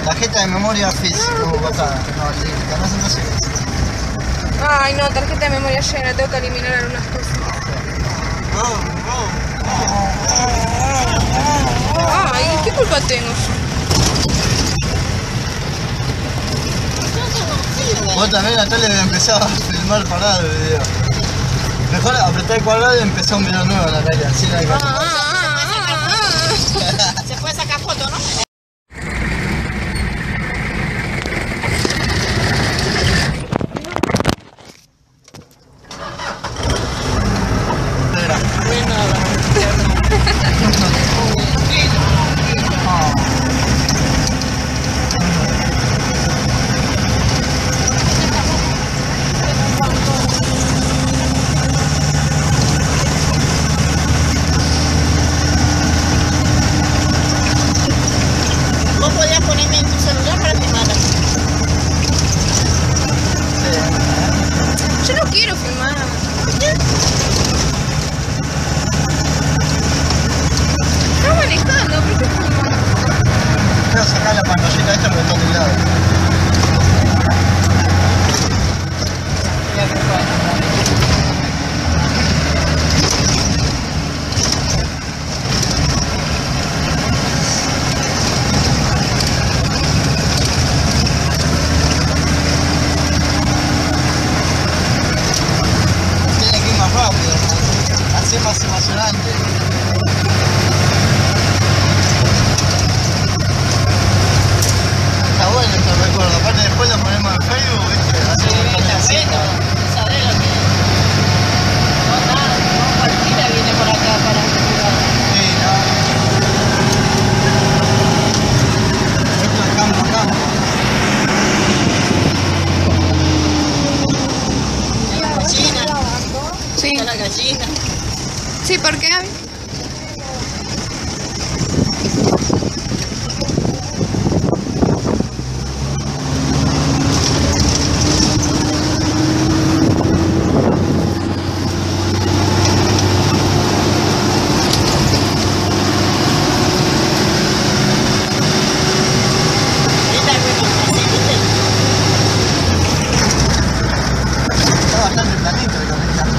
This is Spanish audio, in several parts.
Tarjeta de memoria física, botada. No, no sé. Ay, no, tarjeta de memoria llena, tengo que eliminar algunas cosas. Ay, ¿qué culpa tengo yo? Vos también, Natalia, debe empezar a filmar parado el video. Mejor apretar el cuadrado y empezar un video nuevo, Natalia. Así no hay que... Se puede sacar foto, ¿no? ¿Vos podías ponerme en tu celular para filmar? Yo no quiero filmar. Estás manejando, ¿por qué filmar? Voy a sacar la pantallita esta porque está tirada. Tiene que ir más rápido, así es más emocionante. Está bueno este recuerdo, aparte después lo ponemos en Facebook, ¿viste? Así Está bueno, sabés lo que... No, nada, no cualquiera viene por acá para jugar. Sí, no. Esto es campo a campo. La gallina. Sí. Está la gallina. Sí, ¿por qué? Ahorita es bueno, así, ¿viste? Está bastante planito el capitán.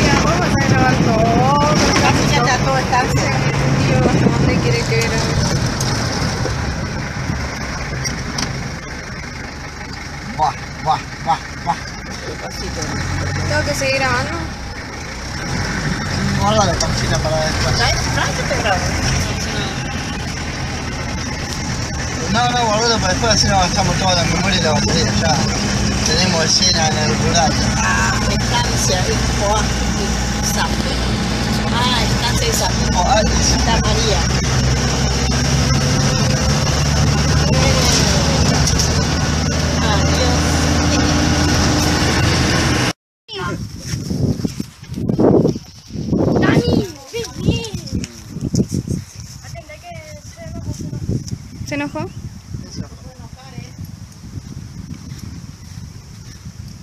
Ya, vamos a grabar todo. Casi ya está todo está. Dios, ¿hasta dónde quiere que grabe? Buah. Tengo que seguir grabando. Guarda la panchita para después. ¿Sabes te grabo? No, guardalo para después, así no gastamos toda la memoria y la batería. Ya tenemos escena en el rural. Ah, estancia, Sapo. Ah, estancia de Sapo. Oh, ay, sí. Santa María. ¿Se enojó?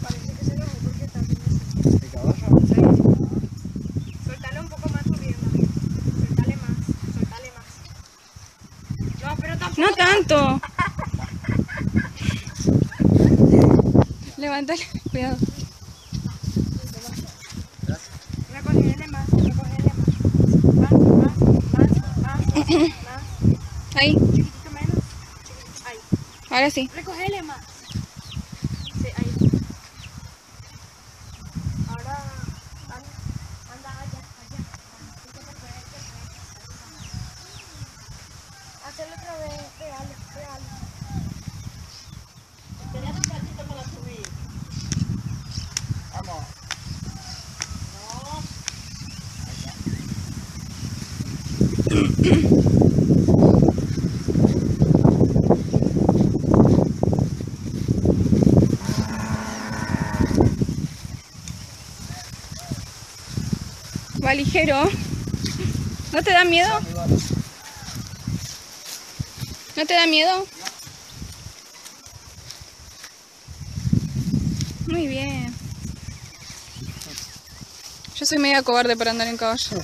Parece que se enojó porque está haciendo ¿El caballo? Suéltalo un poco más corriendo. Suéltale más. No, pero tampoco. No tanto. Levántale, cuidado. Recogele más. Más. Ahí. Chiquitito menos. Ahí. Ahora sí. Recogele más. Sí, ahí. Ahora anda allá. Hacerlo otra vez, pégale. Tenés un ratito para subir. Vamos. Va ligero. ¿No te da miedo? ¿No te da miedo? Muy bien. Yo soy media cobarde para andar en caballo.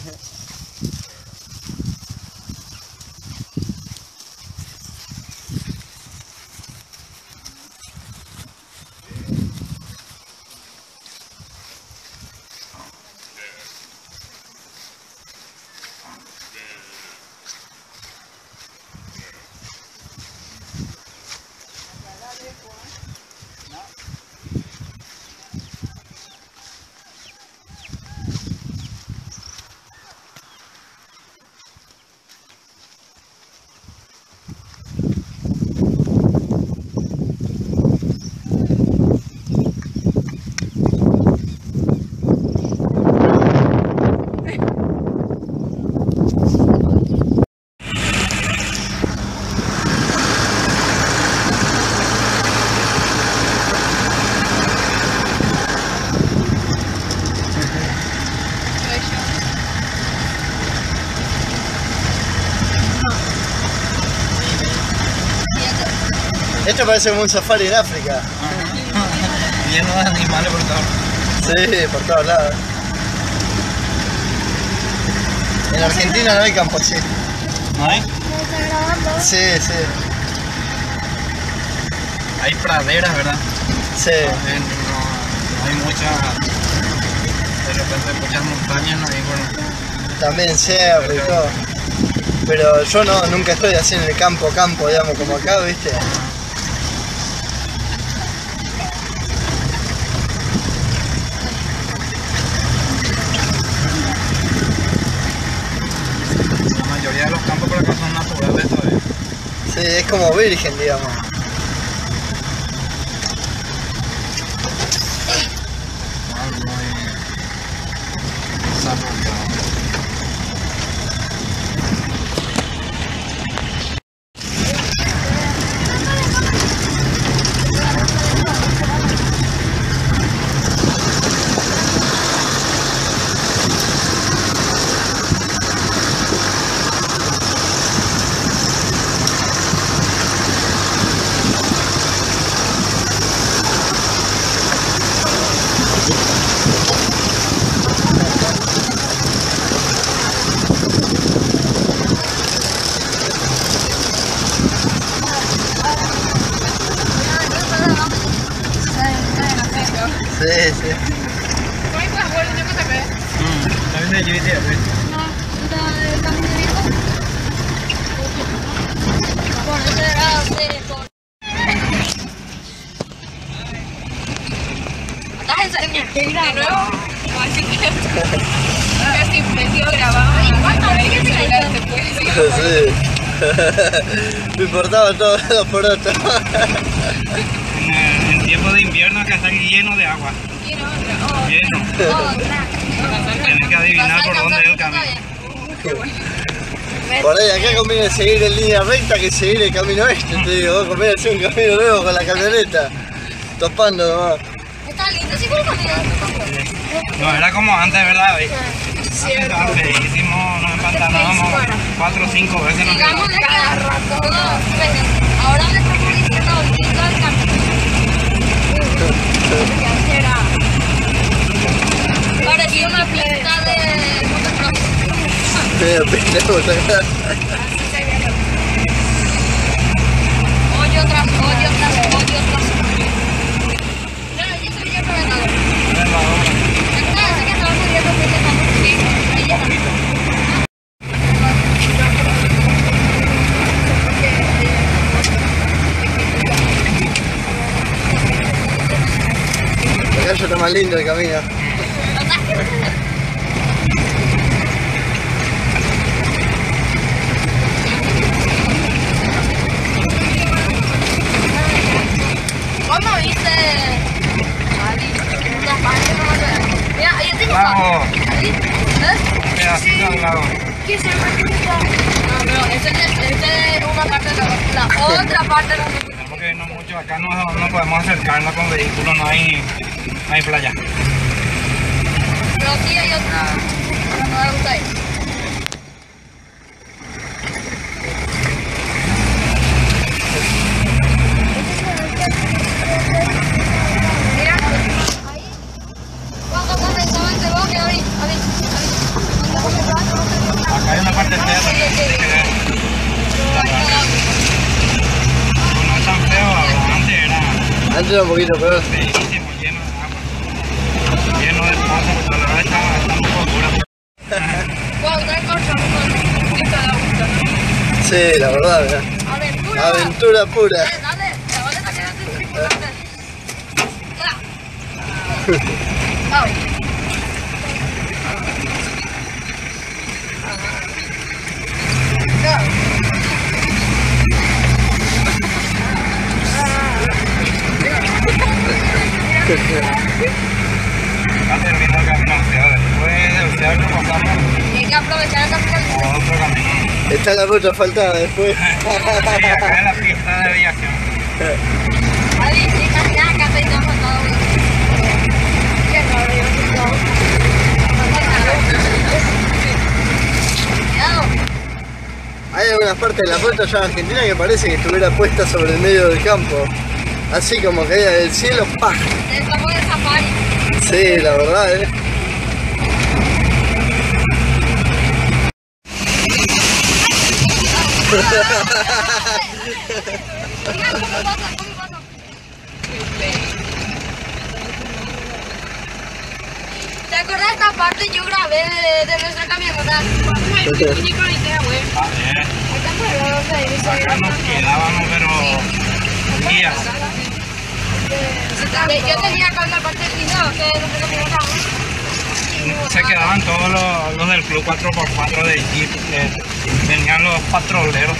Esto parece como un safari en África. Lleno de animales por todos lados. Sí, por todos lados. En Argentina no hay campo así. ¿No hay? Sí, sí. Hay praderas, ¿verdad? Sí. No hay muchas. De repente muchas montañas, no hay, bueno. También cerro y todo. Pero yo nunca estoy así en el campo, digamos, como acá, ¿viste? La mayoría de los campos por acá son naturales todavía. Sí, es como virgen, digamos. Muy desarrollado. Sí, sí. ¿Sabes de GBT? De nuevo, así que casi metió grabado. Sí. Me importaba todo los porotos. En tiempo de invierno acá está lleno de agua. Lleno. Tienes que adivinar por dónde es el camino. Por ahí acá conviene seguir en línea recta que seguir el camino este, te digo, vos conviene hacer un camino nuevo con la camioneta, topando nomás. Está lindo, sí, pero No, era como antes, ¿verdad? Estaba feísimo, nos empantanábamos 4 o 5 veces. digamos de cada rato, ahora le estamos diciendo ahorita al camino. Ya será. Parecía una pista de motocross. Pista de motocross. Hoyo tras hoyo tras hoyo tras hoyo. No, yo soy yo reventador. Así que estaba muriendo pensando que ella Acá ya está más lindo el camino. ¿Cómo dice? Una parte no me acuerdo. Mira, yo tengo Lago, ¿eh? pedacito del lago. ¿Qué se llama? No, pero esta es una parte de la otra parte de la Tenemos que irnos mucho. Acá no podemos acercarnos con vehículos, no hay playa. pero sí hay otra. Pero no me gusta ir. Argentina un poquito peor. Feísimo, lleno de agua. Lleno de paso, pero la verdad está un poco dura. Wow, no encontramos un poquito de agua. Sí, la verdad, ¿verdad? Aventura. Aventura pura. Dale, la boleta quedaste tripulante. Ya. Oh. Va terminando el camino buceado. Después de bucear lo pasamos Hay que aprovechar el capital. a otro camino. Está la ruta asfaltada después. Sí, acá es la pista de aviación. Ahí, chicas, ya, acá te estamos todo. Qué raro, yo no. Cuidado. Hay algunas partes de la ruta ya en Argentina que parece que estuviera puesta sobre el medio del campo. Así como caía del cielo, ¡pah! Estamos de safari. Sí, la verdad, Mira cómo pasa, cómo pasa. ¿Te acuerdas de esta parte? Yo grabé de nuestra camioneta. Ah, acá nos quedábamos, pero días. Yo tenía acá una parte del video que nuestra camioneta. Se quedaban todos los del Club 4x4 de Jeep. Venían los patroleros.